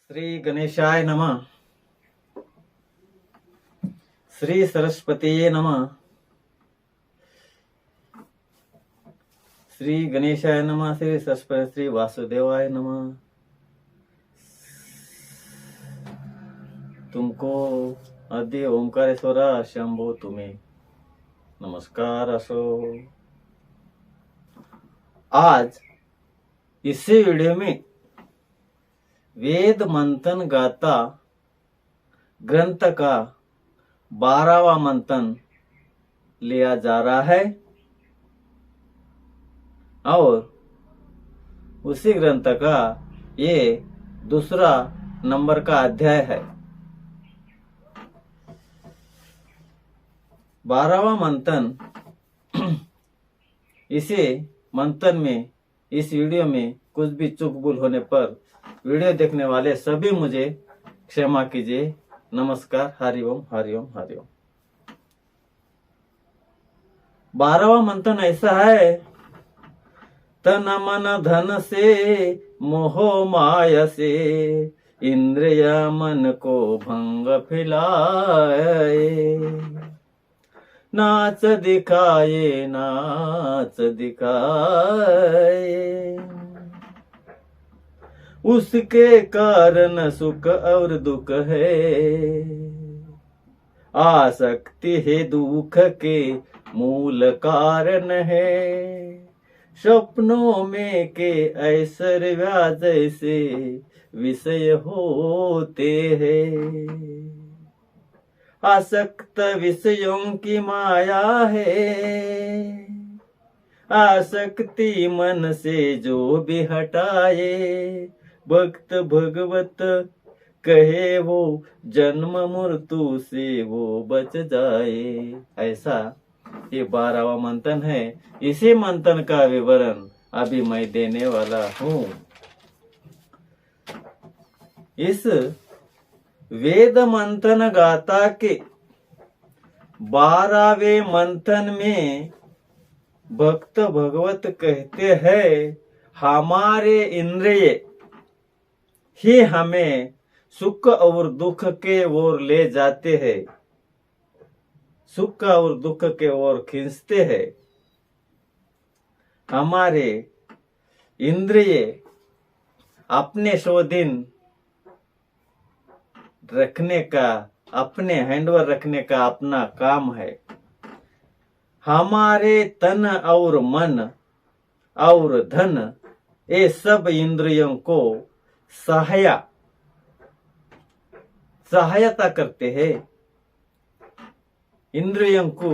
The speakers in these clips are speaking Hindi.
श्री गणेशाय नमः। श्री सरस्वतीये नमः। श्री गणेशाय नमः। श्री सरस्वती श्री वासुदेवाय नमः। तुमको आदि ओंकारेश्वरा शंभो तुम्हें नमस्कार असो। आज इसी वीडियो में वेद मंथन गाथा ग्रंथ का 12वां मंथन लिया जा रहा है और उसी ग्रंथ का ये दूसरा नंबर का अध्याय है। 12वां मंथन इसे मंथन में इस वीडियो में कुछ भी चूक भूल होने पर वीडियो देखने वाले सभी मुझे क्षमा कीजिए। नमस्कार। हरिओम हरिओम हरिओम। 12वां मंथन ऐसा है। तन मन धन से मोह माया से इंद्रिय मन को भंग फिलाए। नाच दिखाए नाच दिखाए। उसके कारण सुख और दुख है। आसक्ति है दुख के मूल कारण है। स्वप्नों में के ऐश्वर्या जैसे विषय होते हैं। आसक्त विषयों की माया है। आसक्ति मन से जो भी हटाए। भक्त भगवत कहे वो जन्म मृत्यु से वो बच जाए। ऐसा ये 12वां मंथन है। इसी मंथन का विवरण अभी मैं देने वाला हूँ। इस वेद मंथन गाथा के 12वें मंथन में भक्त भगवत कहते हैं, हमारे इंद्रिय ही हमें सुख और दुख के ओर ले जाते हैं। सुख और दुख के ओर खींचते हैं। हमारे इंद्रिय अपने स्वाधीन रखने का, अपने हैंडवर रखने का अपना काम है। हमारे तन और मन और धन ये सब इंद्रियों को सहायता करते हैं। इंद्रियों को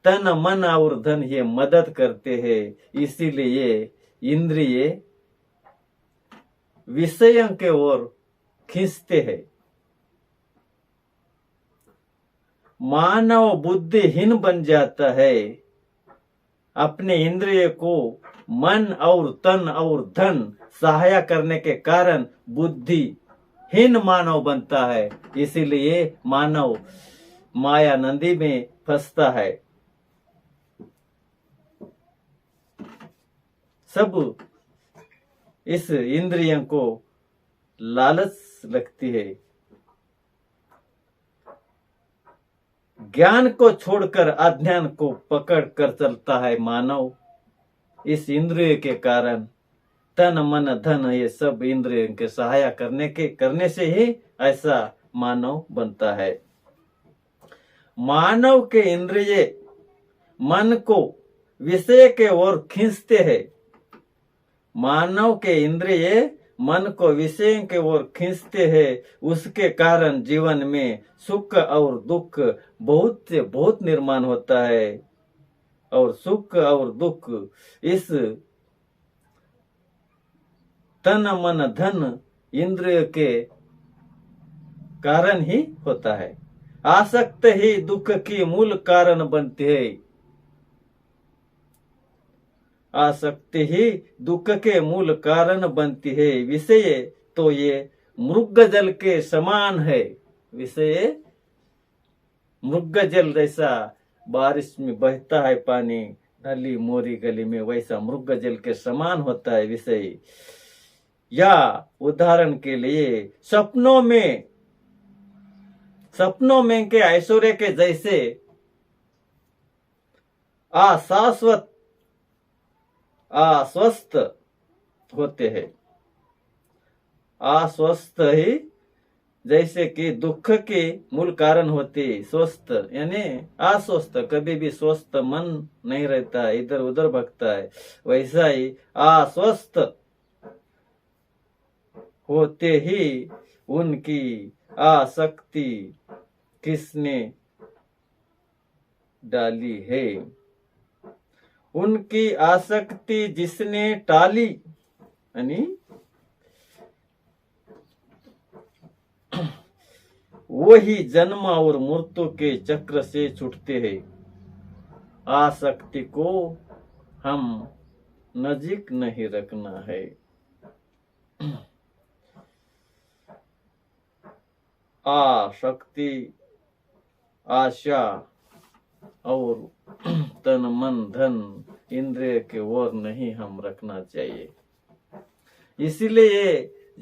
तन मन और धन ये मदद करते हैं। इसीलिए इंद्रिय विषयों के ओर खींचते हैं। मानव बुद्धिहीन बन जाता है। अपने इंद्रिय को मन और तन और धन सहायता करने के कारण बुद्धिहीन मानव बनता है। इसीलिए मानव माया नदी में फंसता है। सब इस इंद्रियों को लालच लगती है। ज्ञान को छोड़कर अज्ञान को पकड़ कर चलता है मानव। इस इंद्रिय के कारण तन मन धन ये सब इंद्रियों के सहायता करने से ही ऐसा मानव बनता है। मानव के इंद्रिय मन को विषय के ओर खींचते हैं। मानव के इंद्रिय मन को विषय के ओर खींचते हैं। उसके कारण जीवन में सुख और दुख बहुत से बहुत निर्माण होता है। और सुख और दुख इस तन मन धन इंद्रिय के कारण ही होता है। आसक्त ही दुख की मूल कारण बनती है। आसक्ति ही दुख के मूल कारण बनती है। विषय तो ये मृग जल के समान है। विषय मृग जल जैसा बारिश में बहता है पानी, नली मोरी गली में, वैसा मृग जल के समान होता है विषय। या उदाहरण के लिए सपनों में के ऐश्वर्य के जैसे अस्वस्थ होते हैं। अस्वस्थ ही जैसे कि दुख के मूल कारण होते। स्वस्थ यानी अस्वस्थ, कभी भी स्वस्थ मन नहीं रहता है, इधर उधर भगता है। वैसा ही अस्वस्थ होते ही उनकी आसक्ति किसने डाली है? उनकी आसक्ति जिसने टाली यानी वही जन्म और मृत्यु के चक्र से छूटते हैं। आसक्ति को हम नजीक नहीं रखना है। आसक्ति, आशा और तन मन धन इंद्रिय के ओर नहीं हम रखना चाहिए। इसलिए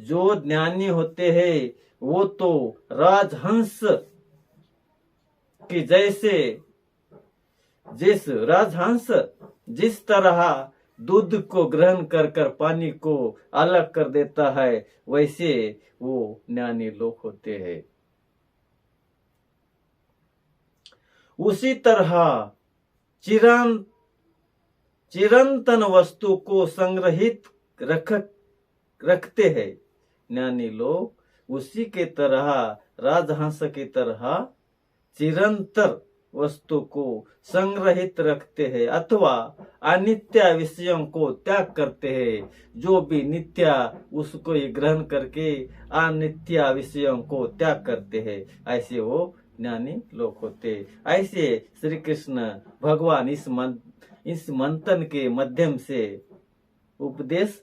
जो ज्ञानी होते हैं वो तो राजहंस की जैसे, राजहंस जिस तरह दूध को ग्रहण कर कर पानी को अलग कर देता है, वैसे वो ज्ञानी लोग होते हैं। उसी तरह चिरंतन वस्तु को संग्रहित रखते हैं ज्ञानी लोग। उसी के तरह राजहंस की तरह चिरंतर वस्तु को संग्रहित रखते हैं अथवा अनित्य विषयों को त्याग करते हैं। जो भी नित्य उसको ही ग्रहण करके अनित्य विषयों को त्याग करते हैं, ऐसे वो ज्ञानी लोग होते। ऐसे श्री कृष्ण भगवान इस मंथन के माध्यम से उपदेश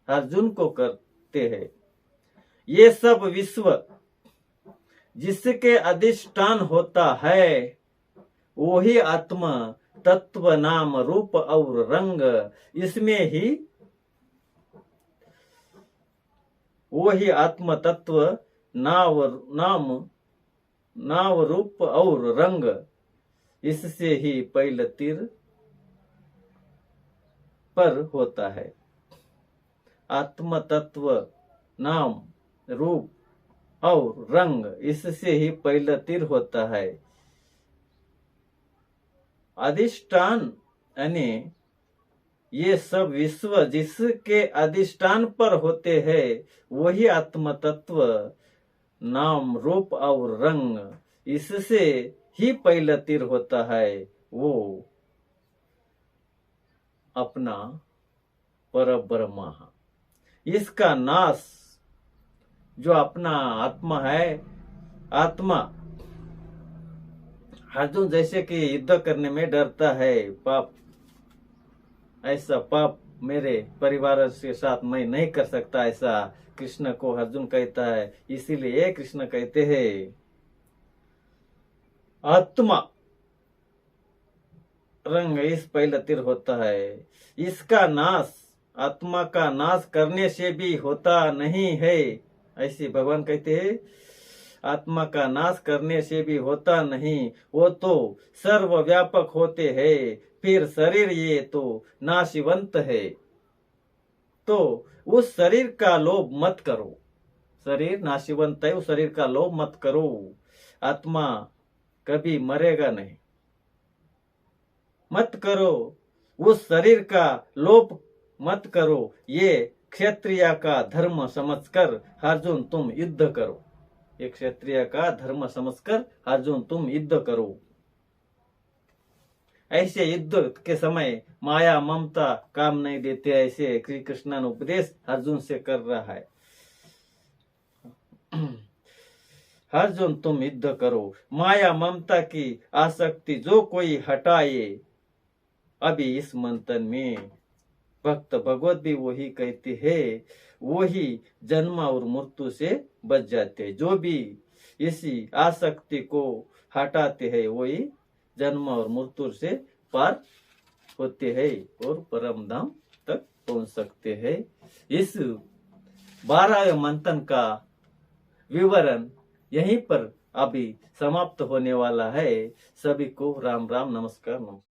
अर्जुन को करते हैं। ये सब विश्व जिसके अधिष्ठान होता है वही आत्मा तत्व नाम रूप और रंग, इसमें ही वही आत्म तत्व नाम रूप और रंग, इससे ही पहले तीर पर होता है। आत्म तत्व नाम रूप और रंग, इससे ही पहला तीर होता है। अधिष्ठान यानी ये सब विश्व जिसके अधिष्ठान पर होते हैं वही आत्म तत्व नाम रूप और रंग, इससे ही पहला तीर होता है। वो अपना परब्रह्म, इसका नाश जो अपना आत्मा है, आत्मा अर्जुन जैसे कि युद्ध करने में डरता है, पाप ऐसा पाप मेरे परिवार के साथ मैं नहीं कर सकता, ऐसा कृष्ण को अर्जुन कहता है। इसीलिए कृष्ण कहते हैं आत्मा रंग इस पहला तीर होता है। इसका नाश आत्मा का नाश करने से भी होता नहीं है, ऐसे भगवान कहते हैं। आत्मा का नाश करने से भी होता नहीं, वो तो सर्वव्यापक होते हैं। फिर शरीर ये तो नाशिवंत है, तो उस शरीर का लोभ मत करो। शरीर नाशिवंत है, उस शरीर का लोभ मत करो। आत्मा कभी मरेगा नहीं, मत करो। उस शरीर का लोभ मत करो। ये क्षत्रिय का धर्म समझकर अर्जुन तुम युद्ध करो। एक क्षत्रिय का धर्म समझकर अर्जुन तुम युद्ध करो। ऐसे युद्ध के समय माया ममता काम नहीं देते, ऐसे श्री कृष्ण ने उपदेश अर्जुन से कर रहा है। अर्जुन तुम युद्ध करो। माया ममता की आसक्ति जो कोई हटाए, अभी इस मंथन में भक्त भगवत भी वही कहते हैं, वही जन्म और मृत्यु से बच जाते हैं। जो भी इसी आसक्ति को हटाते हैं वही जन्म और मृत्यु से पार होते हैं और परम धाम तक पहुंच सकते हैं। इस 12वें मंथन का विवरण यहीं पर अभी समाप्त होने वाला है। सभी को राम राम, नमस्कार नमस्कार।